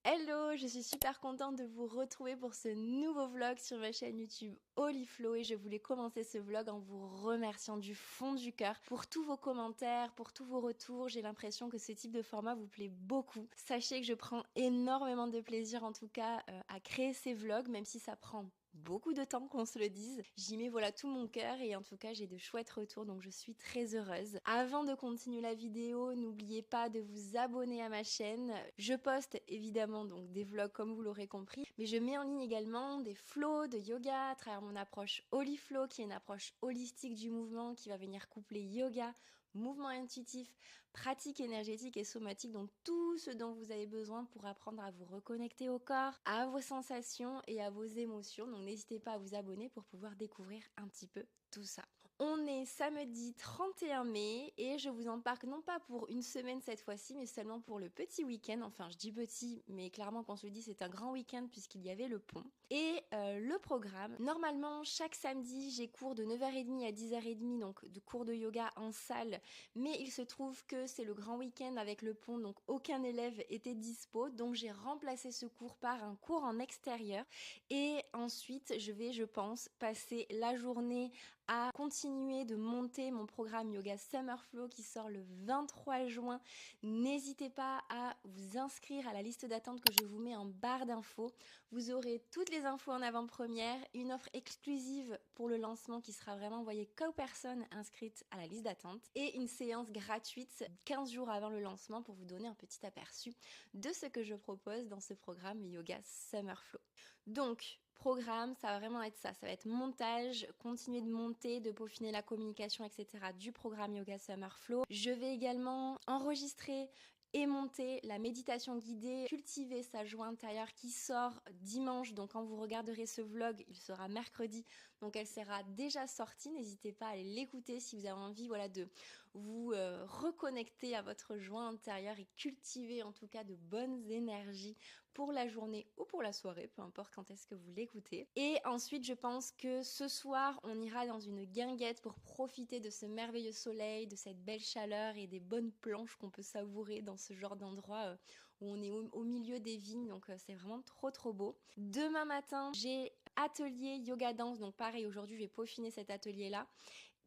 Hello, je suis super contente de vous retrouver pour ce nouveau vlog sur ma chaîne YouTube Oliflow et je voulais commencer ce vlog en vous remerciant du fond du cœur pour tous vos commentaires, pour tous vos retours. J'ai l'impression que ce type de format vous plaît beaucoup. Sachez que je prends énormément de plaisir en tout cas à créer ces vlogs, même si ça prend beaucoup de temps qu'on se le dise. J'y mets voilà tout mon cœur et en tout cas j'ai de chouettes retours donc je suis très heureuse. Avant de continuer la vidéo, n'oubliez pas de vous abonner à ma chaîne. Je poste évidemment donc des vlogs comme vous l'aurez compris, mais je mets en ligne également des flows de yoga à travers mon approche Oliflow qui est une approche holistique du mouvement qui va venir coupler yoga, mouvement intuitif, pratique énergétique et somatique, donc tout ce dont vous avez besoin pour apprendre à vous reconnecter au corps, à vos sensations et à vos émotions. Donc n'hésitez pas à vous abonner pour pouvoir découvrir un petit peu tout ça. On est samedi 31 mai et je vous embarque non pas pour une semaine cette fois-ci, mais seulement pour le petit week-end. Enfin, je dis petit, mais clairement qu'on se le dit, c'est un grand week-end puisqu'il y avait le pont. Et le programme, normalement, chaque samedi, j'ai cours de 9h30 à 10h30, donc de cours de yoga en salle. Mais il se trouve que c'est le grand week-end avec le pont, donc aucun élève était dispo. Donc j'ai remplacé ce cours par un cours en extérieur. Et ensuite, je vais, je pense, passer la journée à continuer de monter mon programme Yoga Summer Flow qui sort le 23 juin. N'hésitez pas à vous inscrire à la liste d'attente que je vous mets en barre d'infos. Vous aurez toutes les infos en avant-première, une offre exclusive pour le lancement qui sera vraiment envoyée qu'aux personnes inscrites à la liste d'attente et une séance gratuite 15 jours avant le lancement pour vous donner un petit aperçu de ce que je propose dans ce programme Yoga Summer Flow. Donc, programme, ça va vraiment être ça. Ça va être montage, continuer de monter, de peaufiner la communication, etc. du programme Yoga Summer Flow. Je vais également enregistrer et monter la méditation guidée, cultiver sa joie intérieure qui sort dimanche. Donc quand vous regarderez ce vlog, il sera mercredi. Donc elle sera déjà sortie. N'hésitez pas à aller l'écouter si vous avez envie de vous reconnecter à votre joie intérieure et cultiver en tout cas de bonnes énergies pour la journée ou pour la soirée, peu importe quand est-ce que vous l'écoutez. Et ensuite, je pense que ce soir, on ira dans une guinguette pour profiter de ce merveilleux soleil, de cette belle chaleur et des bonnes planches qu'on peut savourer dans ce genre d'endroit où on est au milieu des vignes, donc c'est vraiment trop beau. Demain matin, j'ai atelier yoga danse, donc pareil, aujourd'hui, je vais peaufiner cet atelier-là.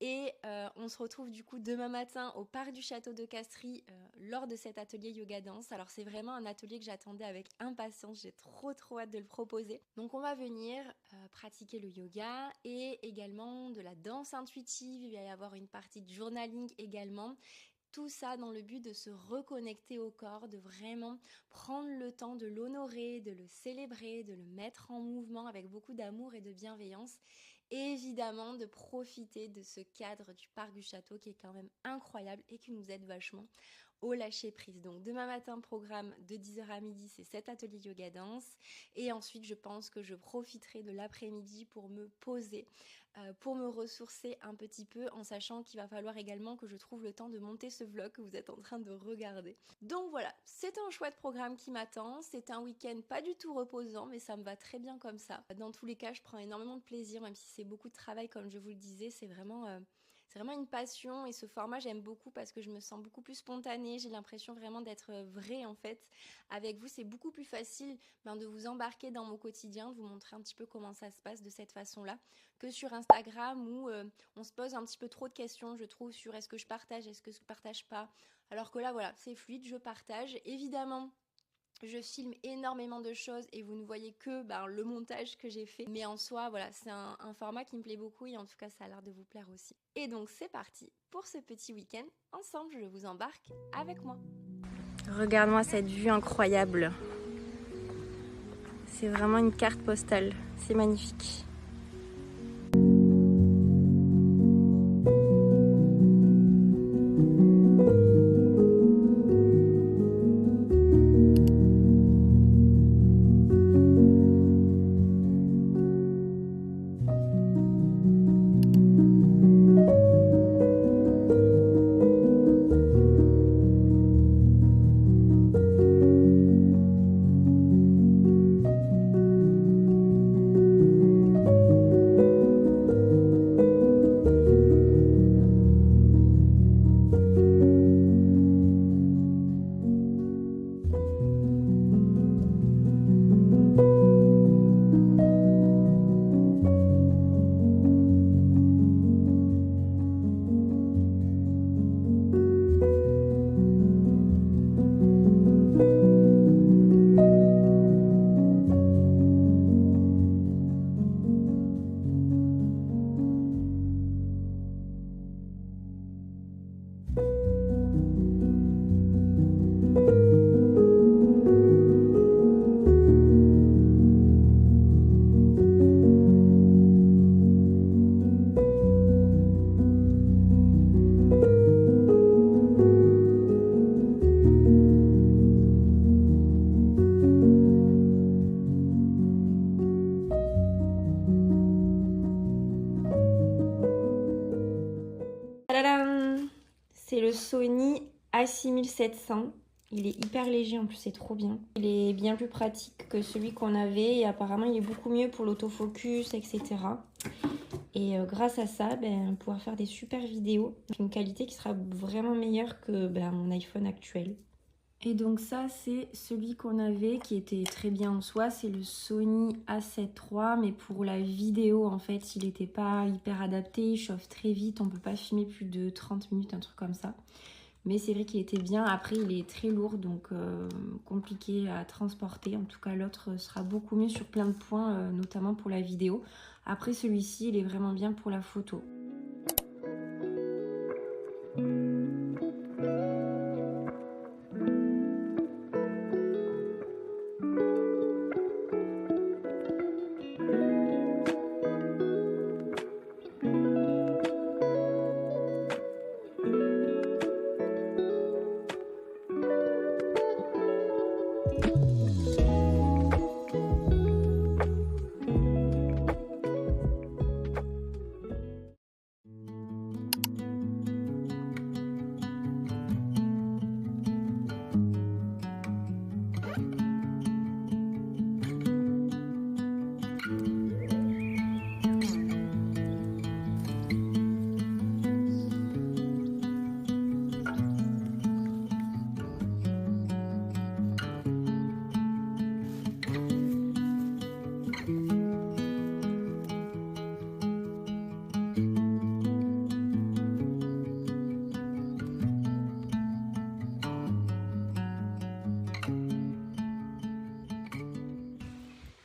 Et on se retrouve du coup demain matin au parc du château de Castries lors de cet atelier yoga danse. Alors c'est vraiment un atelier que j'attendais avec impatience, j'ai trop hâte de le proposer. Donc on va venir pratiquer le yoga et également de la danse intuitive, il va y avoir une partie de journaling également. Tout ça dans le but de se reconnecter au corps, de vraiment prendre le temps de l'honorer, de le célébrer, de le mettre en mouvement avec beaucoup d'amour et de bienveillance. Et évidemment de profiter de ce cadre du parc du château qui est quand même incroyable et qui nous aide vachement au lâcher prise. Donc demain matin, programme de 10h à midi, c'est cet atelier yoga danse. Et ensuite, je pense que je profiterai de l'après-midi pour me poser, pour me ressourcer un petit peu en sachant qu'il va falloir également que je trouve le temps de monter ce vlog que vous êtes en train de regarder. Donc voilà, c'est un chouette programme qui m'attend. C'est un week-end pas du tout reposant, mais ça me va très bien comme ça. Dans tous les cas, je prends énormément de plaisir, même si c'est beaucoup de travail, comme je vous le disais, c'est vraiment une passion et ce format j'aime beaucoup parce que je me sens beaucoup plus spontanée, j'ai l'impression vraiment d'être vraie en fait. Avec vous c'est beaucoup plus facile de vous embarquer dans mon quotidien, de vous montrer un petit peu comment ça se passe de cette façon-là que sur Instagram où on se pose un petit peu trop de questions je trouve sur est-ce que je partage, est-ce que je partage pas. Alors que là voilà, c'est fluide, je partage. Évidemment, je filme énormément de choses et vous ne voyez que le montage que j'ai fait. Mais en soi, voilà, c'est un format qui me plaît beaucoup et en tout cas, ça a l'air de vous plaire aussi. Et donc, c'est parti pour ce petit week-end. Ensemble, je vous embarque avec moi. Regarde-moi cette vue incroyable. C'est vraiment une carte postale. C'est magnifique. Sony A6700. Il est hyper léger, en plus c'est trop bien. Il est bien plus pratique que celui qu'on avait et apparemment il est beaucoup mieux pour l'autofocus, etc. Et grâce à ça, on pourra faire des super vidéos. Une qualité qui sera vraiment meilleure que mon iPhone actuel. Et donc ça, c'est celui qu'on avait qui était très bien en soi. C'est le Sony A7 III, mais pour la vidéo, en fait, il n'était pas hyper adapté. Il chauffe très vite, on ne peut pas filmer plus de 30 minutes, un truc comme ça. Mais c'est vrai qu'il était bien. Après, il est très lourd, donc compliqué à transporter. En tout cas, l'autre sera beaucoup mieux sur plein de points, notamment pour la vidéo. Après, celui-ci, il est vraiment bien pour la photo.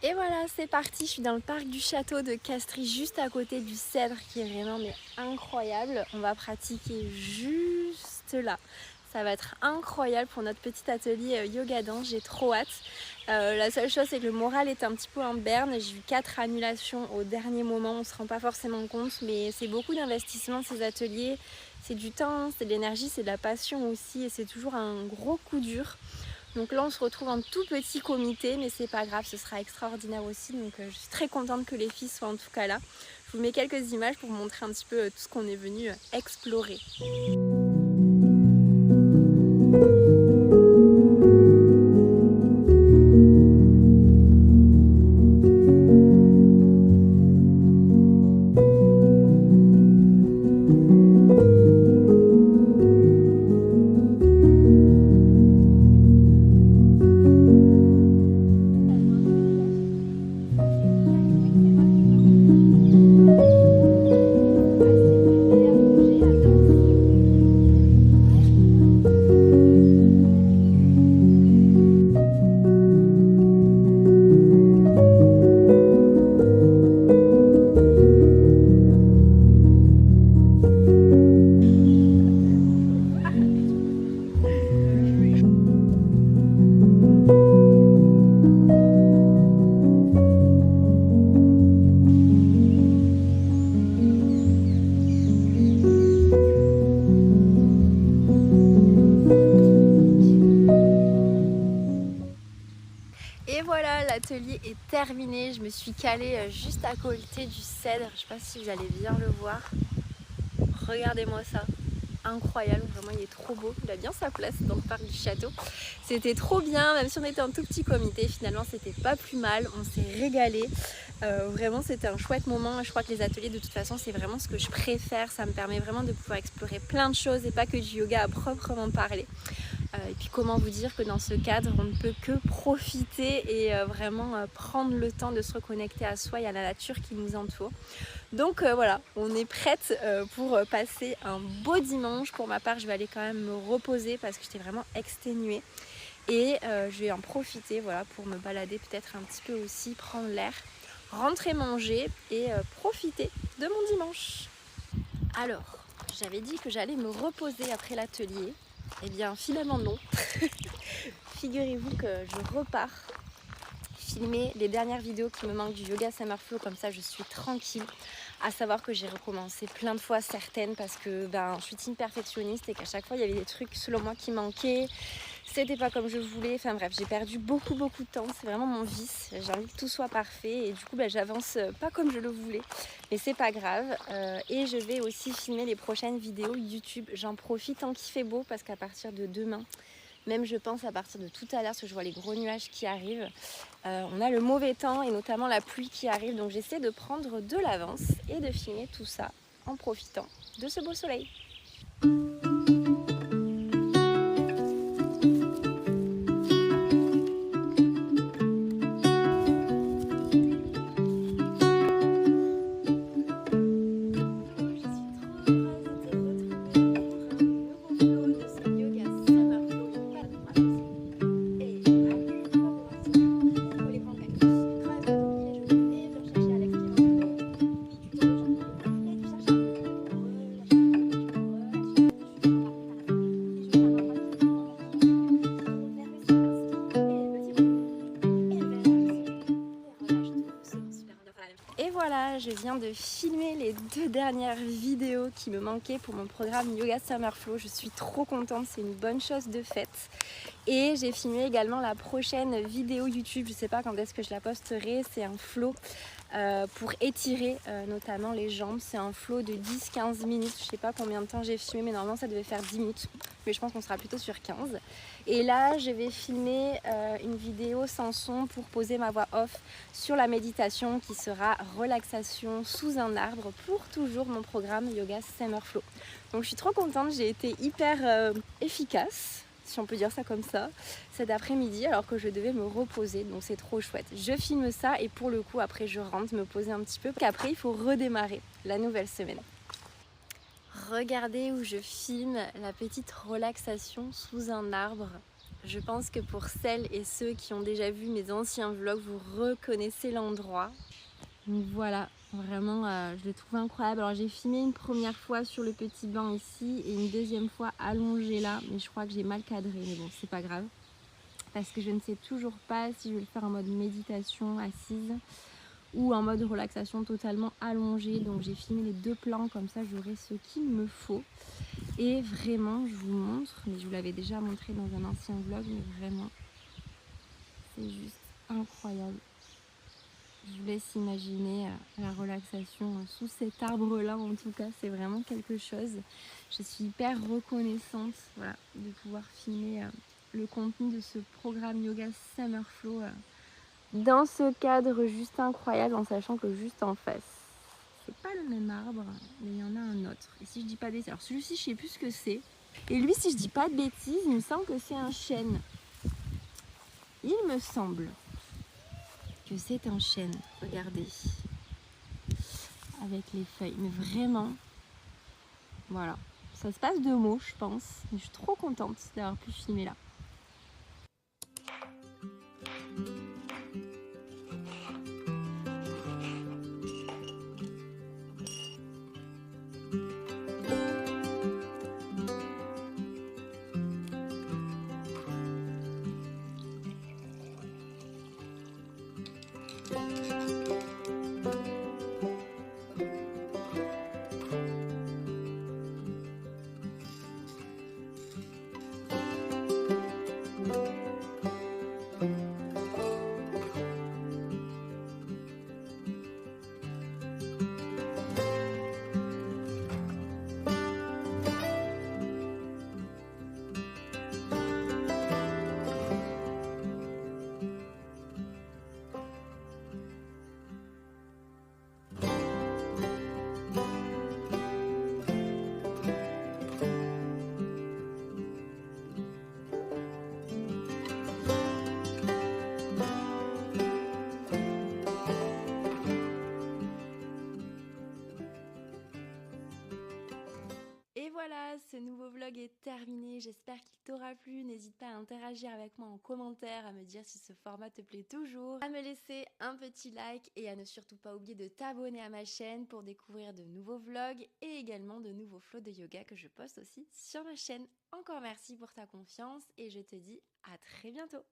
Et voilà, c'est parti, je suis dans le parc du château de Castries, juste à côté du Cèdre, qui est vraiment incroyable. On va pratiquer juste là. Ça va être incroyable pour notre petit atelier yoga danse, j'ai trop hâte. La seule chose, c'est que le moral est un petit peu en berne. J'ai eu 4 annulations au dernier moment, on ne se rend pas forcément compte, mais c'est beaucoup d'investissement ces ateliers. C'est du temps, c'est de l'énergie, c'est de la passion aussi, et c'est toujours un gros coup dur. Donc là on se retrouve en tout petit comité, mais c'est pas grave, ce sera extraordinaire aussi. Donc je suis très contente que les filles soient en tout cas là. Je vous mets quelques images pour vous montrer un petit peu tout ce qu'on est venu explorer. Et voilà, l'atelier est terminé. Je me suis calée juste à côté du Cèdre. Je sais pas si vous allez bien le voir. Regardez-moi ça. Incroyable, vraiment il est trop beau. Il a bien sa place dans le parc du château. C'était trop bien, même si on était un tout petit comité, finalement c'était pas plus mal. On s'est régalé. Vraiment c'était un chouette moment. Je crois que les ateliers de toute façon c'est vraiment ce que je préfère. Ça me permet vraiment de pouvoir explorer plein de choses et pas que du yoga à proprement parler. Et puis comment vous dire que dans ce cadre on ne peut que profiter et vraiment prendre le temps de se reconnecter à soi et à la nature qui nous entoure. Donc voilà, on est prête pour passer un beau dimanche. Pour ma part je vais aller quand même me reposer parce que j'étais vraiment exténuée. Et je vais en profiter voilà, pour me balader peut-être un petit peu aussi, prendre l'air, rentrer manger et profiter de mon dimanche. Alors, j'avais dit que j'allais me reposer après l'atelier. Eh bien finalement non. Figurez-vous que je repars filmer les dernières vidéos qui me manquent du Yoga Summer Flow, comme ça je suis tranquille. À savoir que j'ai recommencé plein de fois certaines parce que je suis une perfectionniste et qu'à chaque fois il y avait des trucs selon moi qui manquaient. c'était pas comme je voulais. Enfin bref, j'ai perdu beaucoup de temps. C'est vraiment mon vice. J'ai envie que tout soit parfait et du coup j'avance pas comme je le voulais. Mais c'est pas grave. Et je vais aussi filmer les prochaines vidéos YouTube. J'en profite tant qu'il fait beau parce qu'à partir de demain, même je pense à partir de tout à l'heure, parce que je vois les gros nuages qui arrivent, on a le mauvais temps et notamment la pluie qui arrive. Donc j'essaie de prendre de l'avance et de filmer tout ça en profitant de ce beau soleil. Et voilà, je viens de filmer les 2 dernières vidéos qui me manquaient pour mon programme Yoga Summer Flow. Je suis trop contente, c'est une bonne chose de faite. Et j'ai filmé également la prochaine vidéo YouTube, je sais pas quand est-ce que je la posterai, c'est un flow pour étirer notamment les jambes. C'est un flow de 10-15 minutes, je sais pas combien de temps j'ai filmé, mais normalement ça devait faire 10 minutes. Mais je pense qu'on sera plutôt sur 15. Et là, je vais filmer une vidéo sans son pour poser ma voix off sur la méditation qui sera relaxation sous un arbre pour toujours mon programme Yoga Summer Flow. Donc je suis trop contente, j'ai été hyper efficace, si on peut dire ça comme ça, cet après-midi alors que je devais me reposer, donc c'est trop chouette. Je filme ça et pour le coup après je rentre me poser un petit peu, qu'après il faut redémarrer la nouvelle semaine. Regardez où je filme la petite relaxation sous un arbre. Je pense que pour celles et ceux qui ont déjà vu mes anciens vlogs, vous reconnaissez l'endroit. Donc voilà, vraiment je le trouve incroyable. Alors j'ai filmé une première fois sur le petit banc ici et une deuxième fois allongée là, mais je crois que j'ai mal cadré, mais bon c'est pas grave. Parce que je ne sais toujours pas si je vais le faire en mode méditation assise ou en mode relaxation totalement allongée. Donc j'ai filmé les 2 plans, comme ça j'aurai ce qu'il me faut. Et vraiment, je vous montre, mais je vous l'avais déjà montré dans un ancien vlog, mais vraiment, c'est juste incroyable. Je vous laisse imaginer la relaxation sous cet arbre-là, en tout cas, c'est vraiment quelque chose. Je suis hyper reconnaissante voilà, de pouvoir filmer le contenu de ce programme Yoga Summer Flow dans ce cadre juste incroyable, en sachant que juste en face, c'est pas le même arbre, mais il y en a un autre. Et si je dis pas de bêtises, alors celui-ci je sais plus ce que c'est. Et lui, si je dis pas de bêtises, il me semble que c'est un chêne. Il me semble que c'est un chêne. Regardez. Avec les feuilles. Mais vraiment, voilà. Ça se passe de mots, je pense. Mais je suis trop contente d'avoir pu filmer là. Voilà, ce nouveau vlog est terminé, j'espère qu'il t'aura plu, n'hésite pas à interagir avec moi en commentaire, à me dire si ce format te plaît toujours, à me laisser un petit like et à ne surtout pas oublier de t'abonner à ma chaîne pour découvrir de nouveaux vlogs et également de nouveaux flows de yoga que je poste aussi sur ma chaîne. Encore merci pour ta confiance et je te dis à très bientôt.